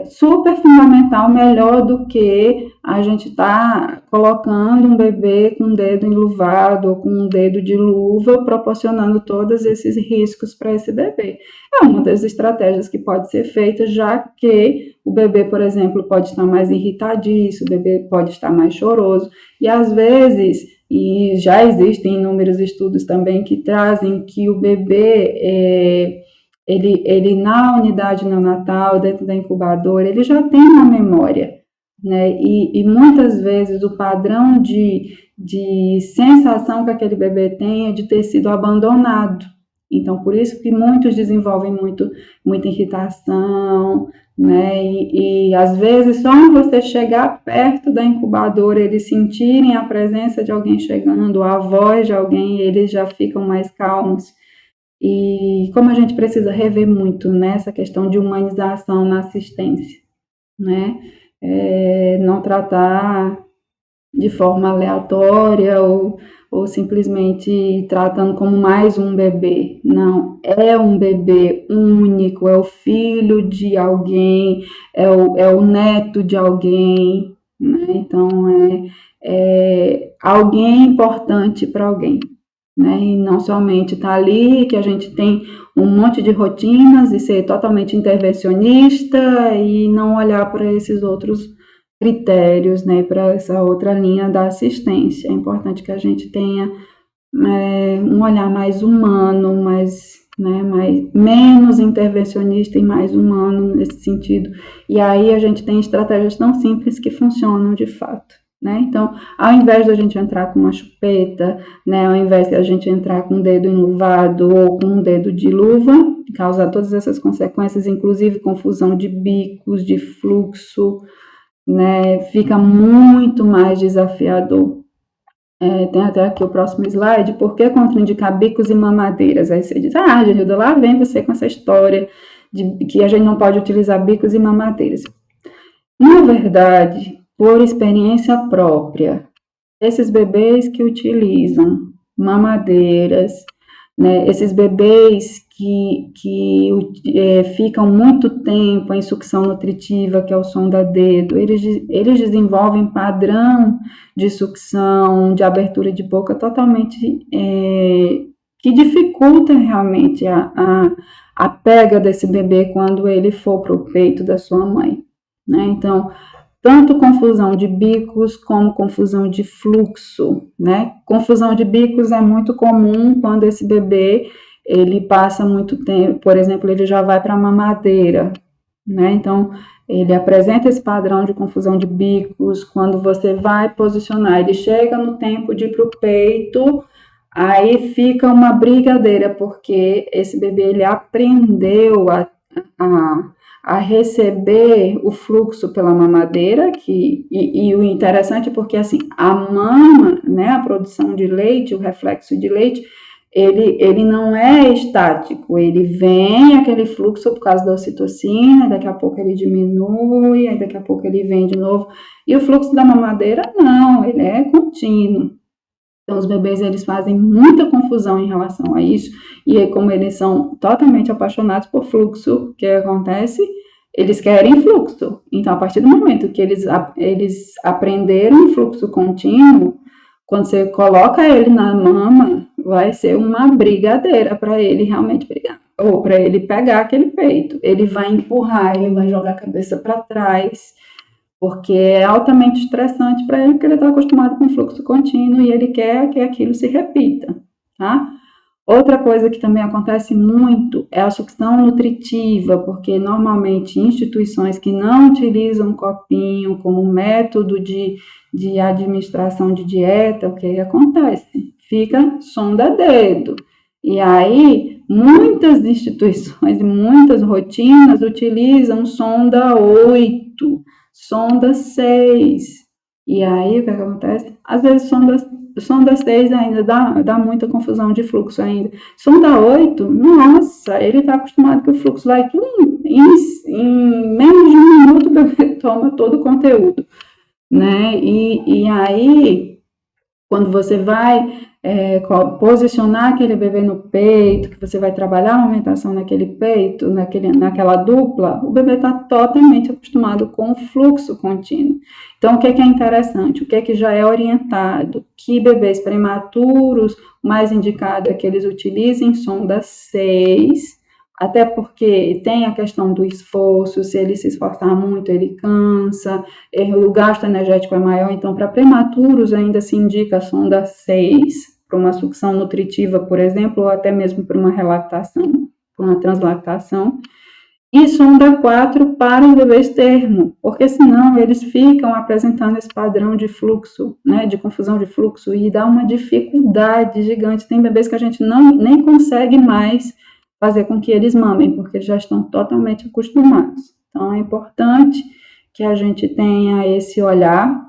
super fundamental, melhor do que a gente tá colocando um bebê com o dedo enluvado ou com um dedo de luva, proporcionando todos esses riscos para esse bebê. É uma das estratégias que pode ser feita, já que o bebê, por exemplo, pode estar mais irritadiço, o bebê pode estar mais choroso, e às vezes, e já existem inúmeros estudos também que trazem que o bebê, ele na unidade neonatal, dentro da incubadora, ele já tem uma memória, né? E muitas vezes o padrão de sensação que aquele bebê tem é de ter sido abandonado. Então, por isso que muitos desenvolvem muita irritação, né? E às vezes só você chegar perto da incubadora, eles sentirem a presença de alguém chegando, a voz de alguém, eles já ficam mais calmos. E como a gente precisa rever muito nessa questão de humanização na assistência, né? Não tratar de forma aleatória ou simplesmente tratando como mais um bebê. Não, é um bebê único, é o filho de alguém, é o neto de alguém, né? Então, é alguém importante para alguém, né? E não somente estar ali, que a gente tem um monte de rotinas e ser totalmente intervencionista e não olhar para esses outros critérios, né, para essa outra linha da assistência. É importante que a gente tenha um olhar mais humano, menos intervencionista e mais humano nesse sentido. E aí a gente tem estratégias tão simples que funcionam de fato, né? Então, ao invés da gente entrar com uma chupeta, né, ao invés de a gente entrar com o dedo enluvado ou com um dedo de luva, causa todas essas consequências, inclusive confusão de bicos, de fluxo, né, fica muito mais desafiador. Tem até aqui o próximo slide, por que contraindicar bicos e mamadeiras? Aí você diz, Genilda, lá vem você com essa história de que a gente não pode utilizar bicos e mamadeiras. Na verdade, por experiência própria, esses bebês que utilizam mamadeiras, né? Esses bebês que ficam muito tempo em sucção nutritiva, que é o sonda-dedo, eles desenvolvem padrão de sucção, de abertura de boca totalmente que dificulta realmente a pega desse bebê quando ele for para o peito da sua mãe, né? Então, tanto confusão de bicos como confusão de fluxo, né? Confusão de bicos é muito comum quando esse bebê ele passa muito tempo, por exemplo, ele já vai para a mamadeira, né? Então, ele apresenta esse padrão de confusão de bicos. Quando você vai posicionar, ele chega no tempo de ir para o peito, aí fica uma brigadeira, porque esse bebê ele aprendeu a receber o fluxo pela mamadeira, e o interessante é porque assim, a mama, né, a produção de leite, o reflexo de leite, ele não é estático, ele vem aquele fluxo por causa da ocitocina, daqui a pouco ele diminui, aí daqui a pouco ele vem de novo, e o fluxo da mamadeira não, ele é contínuo. Então, os bebês, eles fazem muita confusão em relação a isso, e aí, como eles são totalmente apaixonados por fluxo, o que acontece? Eles querem fluxo. Então, a partir do momento que eles aprenderam fluxo contínuo, quando você coloca ele na mama, vai ser uma brigadeira para ele realmente brigar, ou para ele pegar aquele peito. Ele vai empurrar, ele vai jogar a cabeça para trás, porque é altamente estressante para ele, porque ele está acostumado com fluxo contínuo e ele quer que aquilo se repita, tá? Outra coisa que também acontece muito é a sucção nutritiva, porque normalmente instituições que não utilizam copinho como método de administração de dieta, o que acontece? Fica sonda-dedo. E aí, muitas instituições, muitas rotinas utilizam sonda 8, sonda 6. E aí, o que acontece? Às vezes, sonda 6 ainda dá muita confusão de fluxo ainda. Sonda 8, nossa, ele está acostumado que o fluxo vai em menos de 1 minuto, o bebê toma todo o conteúdo, né? E aí, quando você vai posicionar aquele bebê no peito, que você vai trabalhar a amamentação naquele peito, naquela dupla, o bebê está totalmente acostumado com o fluxo contínuo. Então, o que é interessante? O que é que já é orientado? Que bebês prematuros, o mais indicado é que eles utilizem sonda 6, até porque tem a questão do esforço, se ele se esforçar muito, ele cansa, o gasto energético é maior, então para prematuros ainda se indica a sonda 6, para uma sucção nutritiva, por exemplo, ou até mesmo para uma relactação, para uma translactação, e sonda 4 para os bebês termo, porque senão eles ficam apresentando esse padrão de fluxo, né, de confusão de fluxo, e dá uma dificuldade gigante. Tem bebês que a gente nem consegue mais fazer com que eles mamem, porque eles já estão totalmente acostumados. Então, é importante que a gente tenha esse olhar.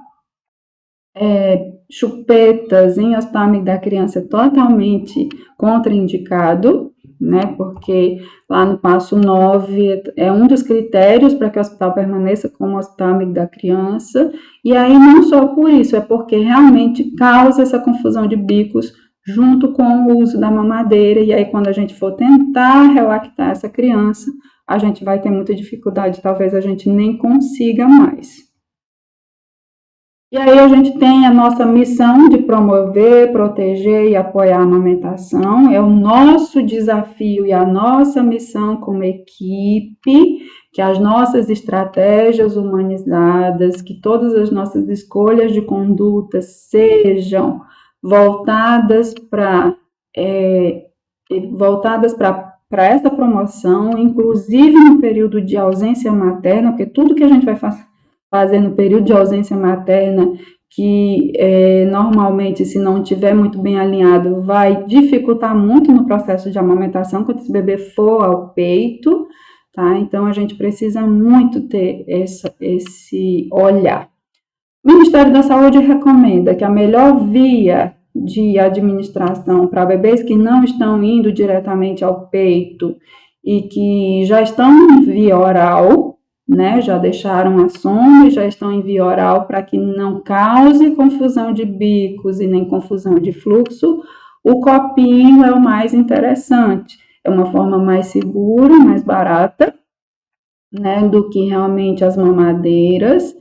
Chupetas em ospame da criança é totalmente contraindicado, né, porque lá no passo 9 é um dos critérios para que o hospital permaneça como ospame da criança, e aí não só por isso, é porque realmente causa essa confusão de bicos junto com o uso da mamadeira, e aí quando a gente for tentar relactar essa criança, a gente vai ter muita dificuldade, talvez a gente nem consiga mais. E aí a gente tem a nossa missão de promover, proteger e apoiar a amamentação, é o nosso desafio e a nossa missão como equipe, que as nossas estratégias humanizadas, que todas as nossas escolhas de conduta sejam voltadas para essa promoção, inclusive no período de ausência materna, porque tudo que a gente vai fazer no período de ausência materna, que normalmente, se não estiver muito bem alinhado, vai dificultar muito no processo de amamentação, quando esse bebê for ao peito, tá? Então, a gente precisa muito ter esse olhar. O Ministério da Saúde recomenda que a melhor via de administração para bebês que não estão indo diretamente ao peito e que já estão em via oral, né, já deixaram a sonda e já estão em via oral, para que não cause confusão de bicos e nem confusão de fluxo, o copinho é o mais interessante. É uma forma mais segura, mais barata, né, do que realmente as mamadeiras.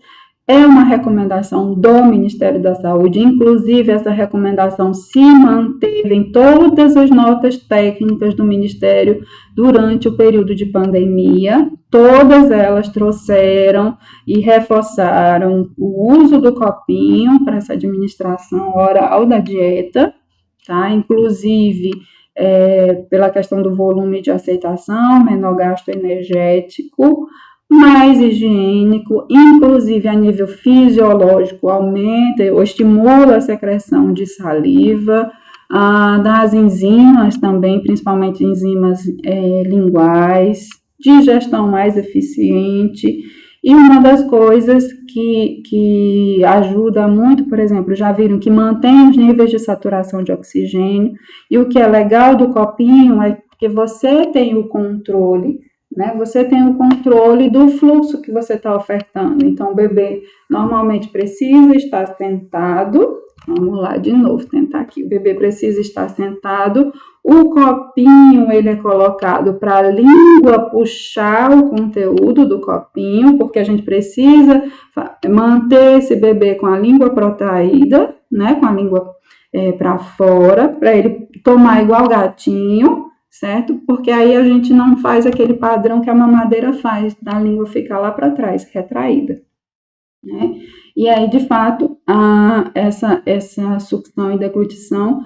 É uma recomendação do Ministério da Saúde, inclusive essa recomendação se manteve em todas as notas técnicas do Ministério durante o período de pandemia. Todas elas trouxeram e reforçaram o uso do copinho para essa administração oral da dieta, tá? Inclusive pela questão do volume de aceitação, menor gasto energético, mais higiênico, inclusive a nível fisiológico, aumenta ou estimula a secreção de saliva, das enzimas também, principalmente enzimas linguais, digestão mais eficiente. E uma das coisas que ajuda muito, por exemplo, já viram que mantém os níveis de saturação de oxigênio, e o que é legal do copinho é que você tem o controle, né? Você tem o controle do fluxo que você está ofertando. Então, o bebê normalmente precisa estar sentado. Vamos lá de novo, tentar aqui. O bebê precisa estar sentado. O copinho, ele é colocado para a língua puxar o conteúdo do copinho, porque a gente precisa manter esse bebê com a língua protraída, né? Com a língua para fora, para ele tomar igual gatinho, certo? Porque aí a gente não faz aquele padrão que a mamadeira faz, da língua ficar lá para trás, retraída, né? E aí, de fato, essa sucção e deglutição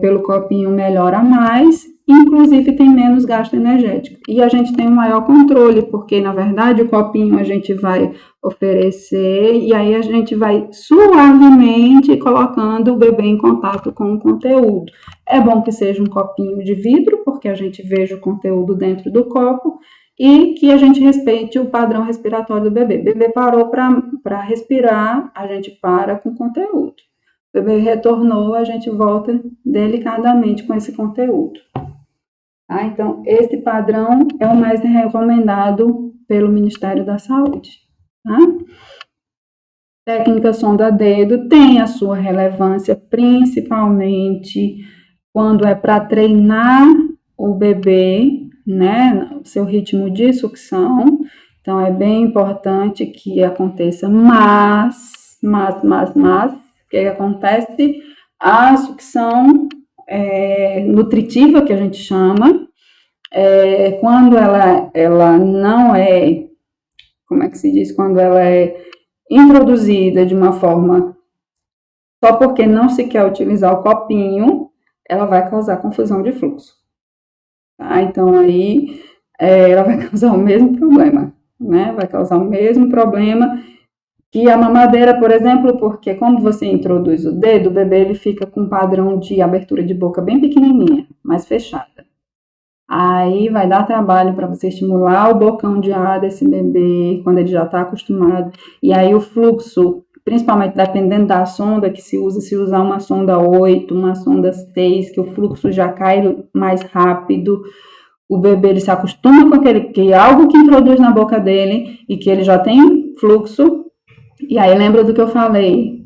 pelo copinho melhora mais, inclusive tem menos gasto energético. E a gente tem um maior controle, porque, na verdade, o copinho a gente vai oferecer e aí a gente vai suavemente colocando o bebê em contato com o conteúdo. É bom que seja um copinho de vidro, porque a gente veja o conteúdo dentro do copo, e que a gente respeite o padrão respiratório do bebê. O bebê parou para respirar, a gente para com o conteúdo. O bebê retornou, a gente volta delicadamente com esse conteúdo. Tá? Então, esse padrão é o mais recomendado pelo Ministério da Saúde. Tá? Técnica sonda-dedo tem a sua relevância, principalmente quando é para treinar o bebê, né, o seu ritmo de sucção. Então, é bem importante que aconteça, mas, o que acontece? A sucção nutritiva, que a gente chama, quando ela não é, como é que se diz? Quando ela é introduzida de uma forma, só porque não se quer utilizar o copinho, ela vai causar confusão de fluxo. Tá? Então, aí, ela vai causar o mesmo problema, né? Vai causar o mesmo problema que a mamadeira, por exemplo, porque quando você introduz o dedo, o bebê ele fica com um padrão de abertura de boca bem pequenininha, mais fechada. Aí vai dar trabalho para você estimular o bocão de ar desse bebê, quando ele já está acostumado. E aí o fluxo, principalmente dependendo da sonda que se usar uma sonda 8, uma sonda 6, que o fluxo já cai mais rápido, o bebê ele se acostuma com algo que introduz na boca dele e que ele já tem fluxo. E aí lembra do que eu falei,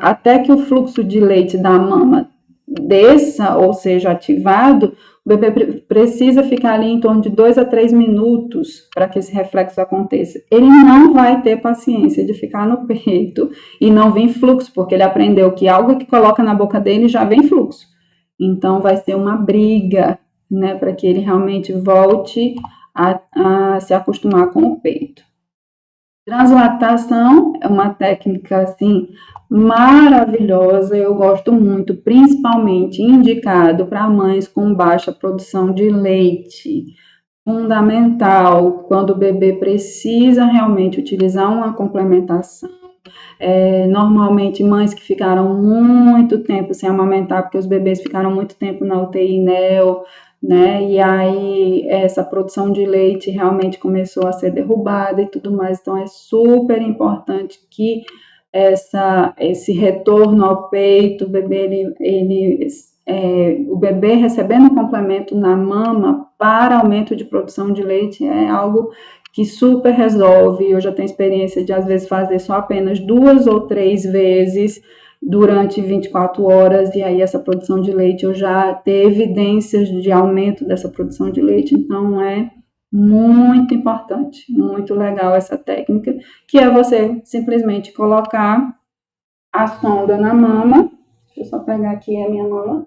até que o fluxo de leite da mama desça ou seja ativado, o bebê precisa ficar ali em torno de 2 a 3 minutos para que esse reflexo aconteça. Ele não vai ter paciência de ficar no peito e não vir fluxo, porque ele aprendeu que algo que coloca na boca dele já vem fluxo. Então, vai ser uma briga, né, para que ele realmente volte a se acostumar com o peito. Translactação é uma técnica, assim, maravilhosa, eu gosto muito, principalmente indicado para mães com baixa produção de leite. Fundamental, quando o bebê precisa realmente utilizar uma complementação. Normalmente, mães que ficaram muito tempo sem amamentar, porque os bebês ficaram muito tempo na UTI neo, né? E aí essa produção de leite realmente começou a ser derrubada e tudo mais. Então, é super importante que esse retorno ao peito, o bebê, o bebê recebendo complemento na mama para aumento de produção de leite é algo que super resolve. Eu já tenho experiência de, às vezes, fazer só apenas 2 ou 3 vezes durante 24 horas, e aí essa produção de leite, eu já tenho evidências de aumento dessa produção de leite, então é muito importante, muito legal essa técnica, que é você simplesmente colocar a sonda na mama. Deixa eu só pegar aqui a minha mama.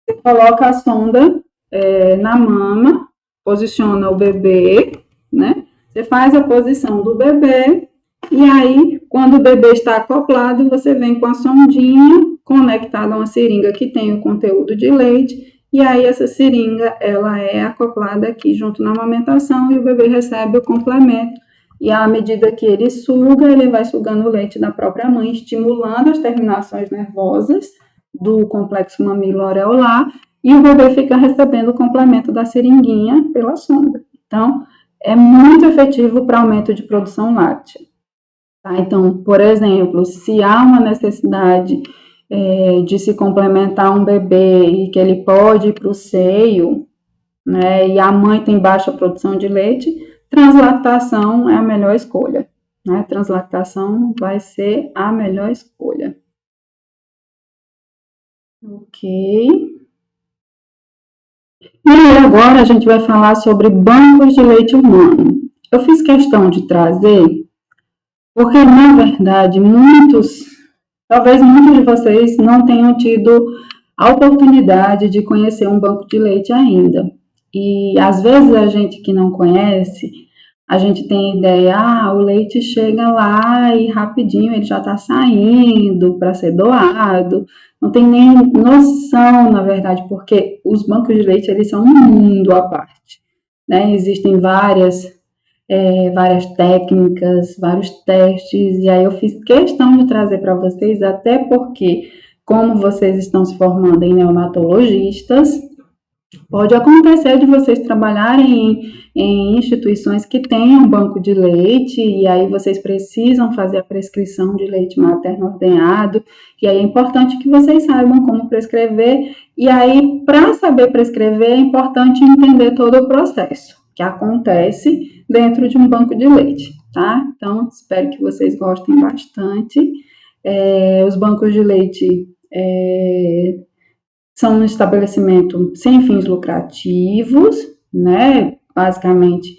Você coloca a sonda na mama, posiciona o bebê, né? Você faz a posição do bebê, e aí, quando o bebê está acoplado, você vem com a sondinha conectada a uma seringa que tem o conteúdo de leite, e aí essa seringa, ela é acoplada aqui junto na amamentação, e o bebê recebe o complemento, e à medida que ele suga, ele vai sugando o leite da própria mãe, estimulando as terminações nervosas do complexo mamilo-areolar, e o bebê fica recebendo o complemento da seringuinha pela sonda. Então, é muito efetivo para aumento de produção láctea. Tá? Então, por exemplo, se há uma necessidade de se complementar um bebê e que ele pode ir para o seio, né, e a mãe tem baixa produção de leite, translactação é a melhor escolha. Né? Translactação vai ser a melhor escolha. Ok. E agora a gente vai falar sobre bancos de leite humano. Eu fiz questão de trazer, porque na verdade talvez muitos de vocês não tenham tido a oportunidade de conhecer um banco de leite ainda. E às vezes a gente que não conhece, a gente tem ideia, o leite chega lá e rapidinho ele já está saindo para ser doado. Não tem nem noção, na verdade, porque os bancos de leite eles são um mundo à parte. Né? Existem várias técnicas, vários testes, e aí eu fiz questão de trazer para vocês, até porque, como vocês estão se formando em neonatologistas, pode acontecer de vocês trabalharem em instituições que tenham banco de leite, e aí vocês precisam fazer a prescrição de leite materno ordenhado, e aí é importante que vocês saibam como prescrever, e aí, para saber prescrever, é importante entender todo o processo que acontece dentro de um banco de leite, tá? Então, espero que vocês gostem bastante. Os bancos de leite são um estabelecimento sem fins lucrativos, né? Basicamente,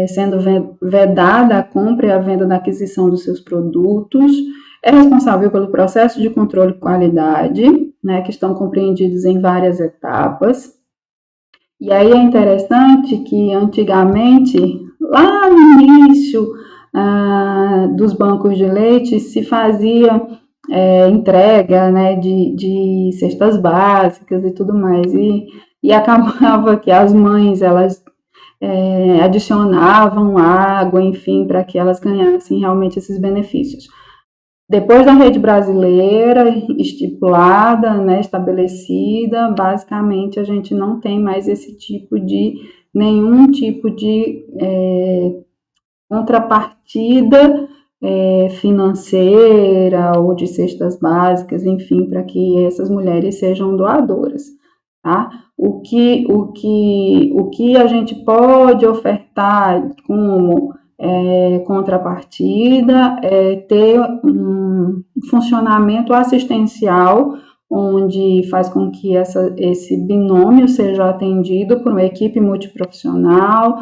sendo vedada a compra e a venda da aquisição dos seus produtos, é responsável pelo processo de controle de qualidade, né? Que estão compreendidos em várias etapas. E aí é interessante que antigamente, lá no início dos bancos de leite, se fazia entrega, né, de cestas básicas e tudo mais, e acabava que as mães, elas adicionavam água, enfim, para que elas ganhassem realmente esses benefícios. Depois da rede brasileira estipulada, né, estabelecida, basicamente a gente não tem mais nenhum tipo de contrapartida financeira ou de cestas básicas, enfim, para que essas mulheres sejam doadoras, tá? O que a gente pode ofertar como contrapartida é ter um funcionamento assistencial, onde faz com que esse binômio seja atendido por uma equipe multiprofissional,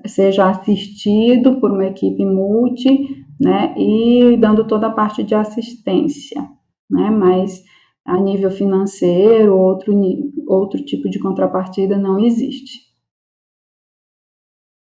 seja assistido por uma equipe multi, né, e dando toda a parte de assistência, né, mas a nível financeiro, outro tipo de contrapartida não existe.